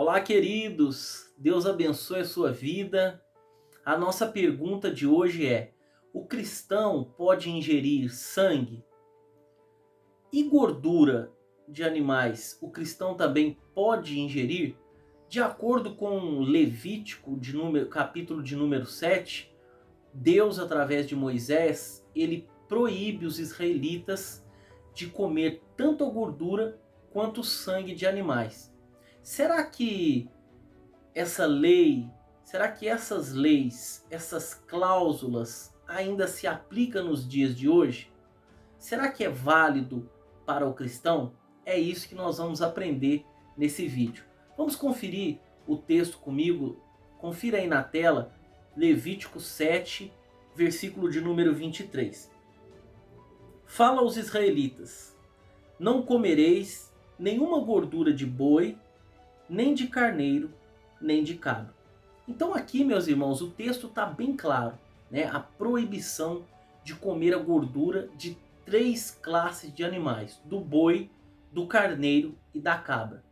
Olá, queridos. Deus abençoe a sua vida. A nossa pergunta de hoje é: o cristão pode ingerir sangue e gordura de animais? O cristão também pode ingerir? De acordo com Levítico, capítulo de número 7, Deus, através de Moisés, ele proíbe os israelitas de comer tanto a gordura quanto o sangue de animais. Será que essa lei, será que essas leis, essas cláusulas ainda se aplicam nos dias de hoje? Será que é válido para o cristão? É isso que nós vamos aprender nesse vídeo. Vamos conferir o texto comigo? Confira aí na tela, Levítico 7, versículo de número 23. Fala aos israelitas: não comereis nenhuma gordura de boi, nem de carneiro, nem de cabra. Então aqui, meus irmãos, o texto está bem claro, né? A proibição de comer a gordura de 3 classes de animais: do boi, do carneiro e da cabra.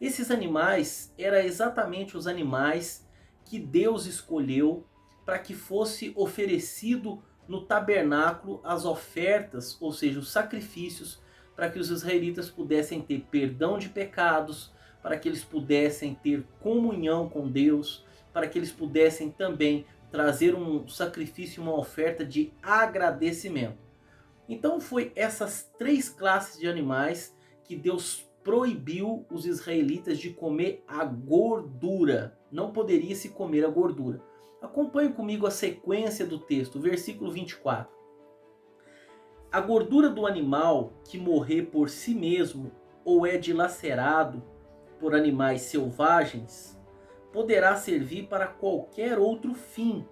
Esses animais eram exatamente os animais que Deus escolheu para que fosse oferecido no tabernáculo as ofertas, ou seja, os sacrifícios, para que os israelitas pudessem ter perdão de pecados, para que eles pudessem ter comunhão com Deus, para que eles pudessem também trazer um sacrifício, uma oferta de agradecimento. Então foi essas 3 classes de animais que Deus proibiu os israelitas de comer a gordura. Não poderia se comer a gordura. Acompanhe comigo a sequência do texto, versículo 24. A gordura do animal que morrer por si mesmo ou é dilacerado por animais selvagens poderá servir para qualquer outro fim,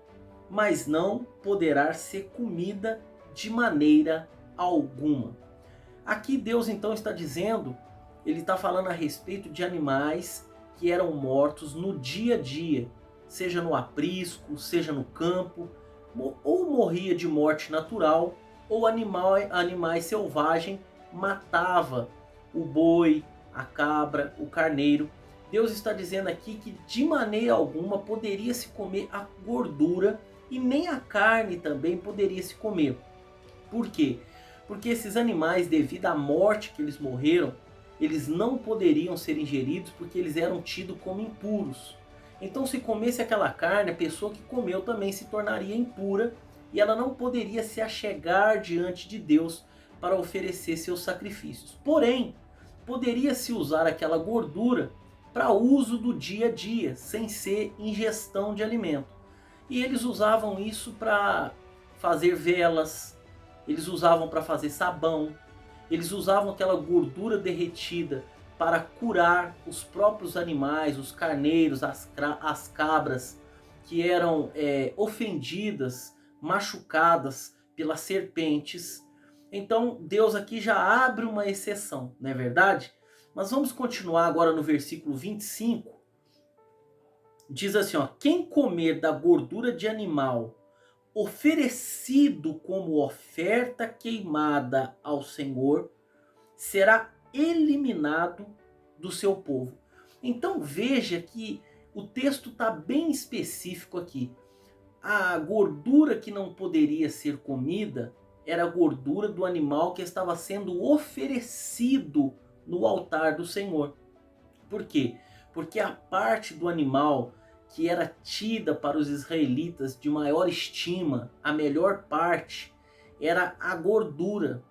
mas não poderá ser comida de maneira alguma. Aqui Deus então está dizendo, ele está falando a respeito de animais que eram mortos no dia a dia, seja no aprisco, seja no campo, ou morria de morte natural, ou animais selvagens matava o boi, a cabra, o carneiro. Deus está dizendo aqui que de maneira alguma poderia se comer a gordura e nem a carne também poderia se comer. Por quê? Porque esses animais, devido à morte que eles morreram, eles não poderiam ser ingeridos porque eles eram tidos como impuros. Então, se comesse aquela carne, a pessoa que comeu também se tornaria impura e ela não poderia se achegar diante de Deus para oferecer seus sacrifícios. Porém, poderia-se usar aquela gordura para uso do dia a dia, sem ser ingestão de alimento. E eles usavam isso para fazer velas, eles usavam para fazer sabão, eles usavam aquela gordura derretida para curar os próprios animais, os carneiros, as cabras que eram ofendidas, machucadas pelas serpentes. Então Deus aqui já abre uma exceção, não é verdade? Mas vamos continuar agora no versículo 25. Diz assim, ó: quem comer da gordura de animal oferecido como oferta queimada ao Senhor será eliminado do seu povo. Então veja que o texto está bem específico aqui. A gordura que não poderia ser comida era a gordura do animal que estava sendo oferecido no altar do Senhor. Por quê? Porque a parte do animal que era tida para os israelitas de maior estima, a melhor parte, era a gordura.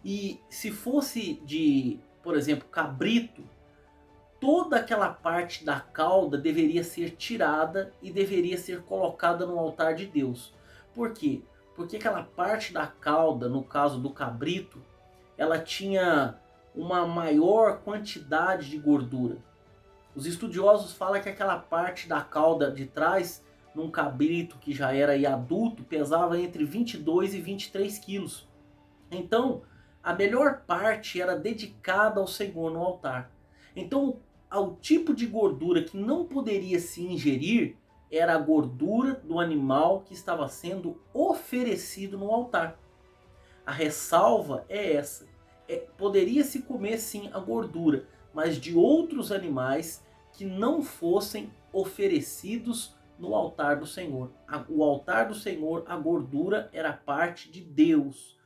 E se fosse de, por exemplo, cabrito, toda aquela parte da cauda deveria ser tirada e deveria ser colocada no altar de Deus. Por quê? Porque aquela parte da cauda, no caso do cabrito, ela tinha uma maior quantidade de gordura. Os estudiosos falam que aquela parte da cauda de trás, num cabrito que já era adulto, pesava entre 22 e 23 quilos. Então, a melhor parte era dedicada ao Senhor no altar. Então, o tipo de gordura que não poderia se ingerir era a gordura do animal que estava sendo oferecido no altar. A ressalva é essa. Poderia se comer sim a gordura, mas de outros animais que não fossem oferecidos no altar do Senhor. O altar do Senhor, a gordura era parte de Deus,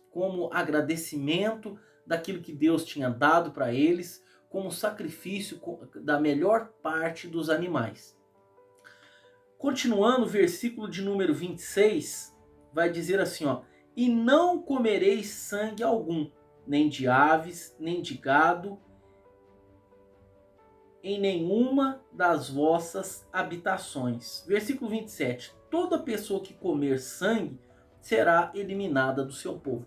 como agradecimento daquilo que Deus tinha dado para eles, como sacrifício da melhor parte dos animais. Continuando, o versículo de número 26 vai dizer assim, ó: e não comereis sangue algum, nem de aves, nem de gado, em nenhuma das vossas habitações. Versículo 27. Toda pessoa que comer sangue será eliminada do seu povo.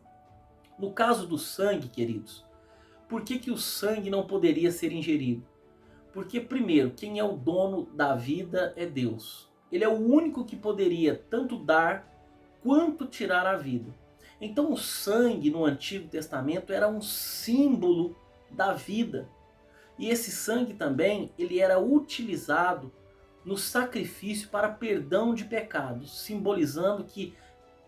No caso do sangue, queridos, por que o sangue não poderia ser ingerido? Porque, primeiro, quem é o dono da vida é Deus. Ele é o único que poderia tanto dar quanto tirar a vida. Então o sangue no Antigo Testamento era um símbolo da vida. E esse sangue também, ele era utilizado no sacrifício para perdão de pecados, simbolizando que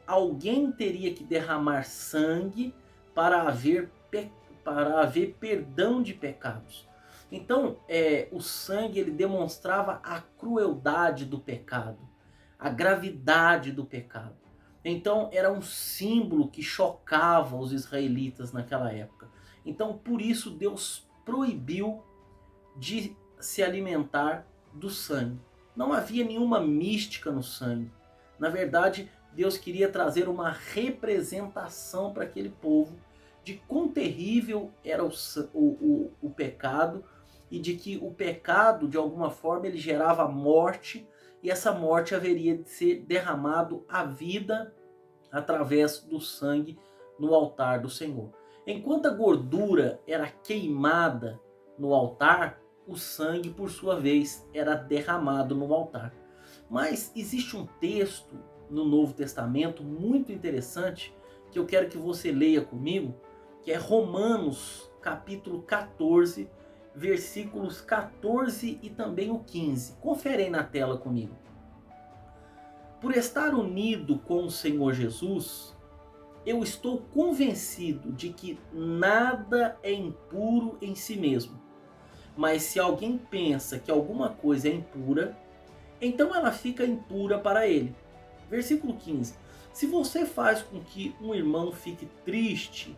alguém teria que derramar sangue para haver perdão de pecados. Então, o sangue ele demonstrava a crueldade do pecado, a gravidade do pecado. Então, era um símbolo que chocava os israelitas naquela época. Então, por isso, Deus proibiu de se alimentar do sangue. Não havia nenhuma mística no sangue. Na verdade, Deus queria trazer uma representação para aquele povo de quão terrível era o pecado e de que o pecado, de alguma forma, ele gerava morte e essa morte haveria de ser derramado à vida através do sangue no altar do Senhor. Enquanto a gordura era queimada no altar, o sangue, por sua vez, era derramado no altar. Mas existe um texto no Novo Testamento muito interessante que eu quero que você leia comigo, que é Romanos capítulo 14, versículos 14 e também o 15. Confere aí na tela comigo. Por estar unido com o Senhor Jesus, eu estou convencido de que nada é impuro em si mesmo. Mas se alguém pensa que alguma coisa é impura, então ela fica impura para ele. Versículo 15. Se você faz com que um irmão fique triste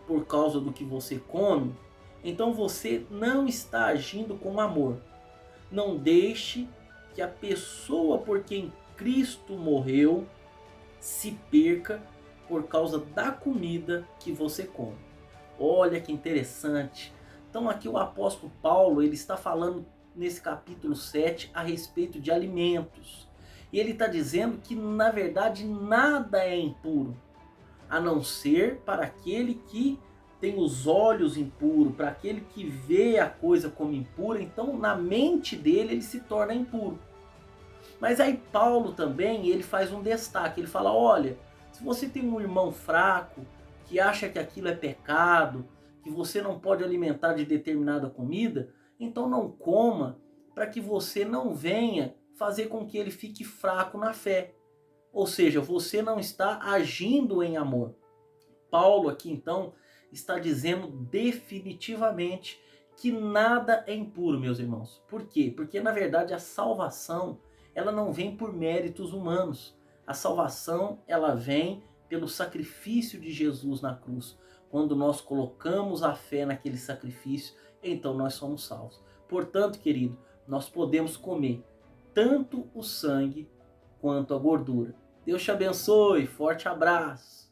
por causa do que você come, então você não está agindo com amor. Não deixe que a pessoa por quem Cristo morreu se perca por causa da comida que você come. Olha que interessante. Então aqui o apóstolo Paulo, ele está falando nesse capítulo 7 a respeito de alimentos. E ele está dizendo que na verdade nada é impuro, a não ser para aquele que tem os olhos impuros, para aquele que vê a coisa como impura, então na mente dele ele se torna impuro. Mas aí Paulo também, ele faz um destaque, ele fala, olha, se você tem um irmão fraco, que acha que aquilo é pecado, que você não pode alimentar de determinada comida, então não coma, para que você não venha fazer com que ele fique fraco na fé. Ou seja, você não está agindo em amor. Paulo aqui então está dizendo definitivamente que nada é impuro, meus irmãos. Por quê? Porque na verdade a salvação, ela não vem por méritos humanos. A salvação, ela vem pelo sacrifício de Jesus na cruz. Quando nós colocamos a fé naquele sacrifício, então nós somos salvos. Portanto, querido, nós podemos comer tanto o sangue quanto a gordura. Deus te abençoe, forte abraço.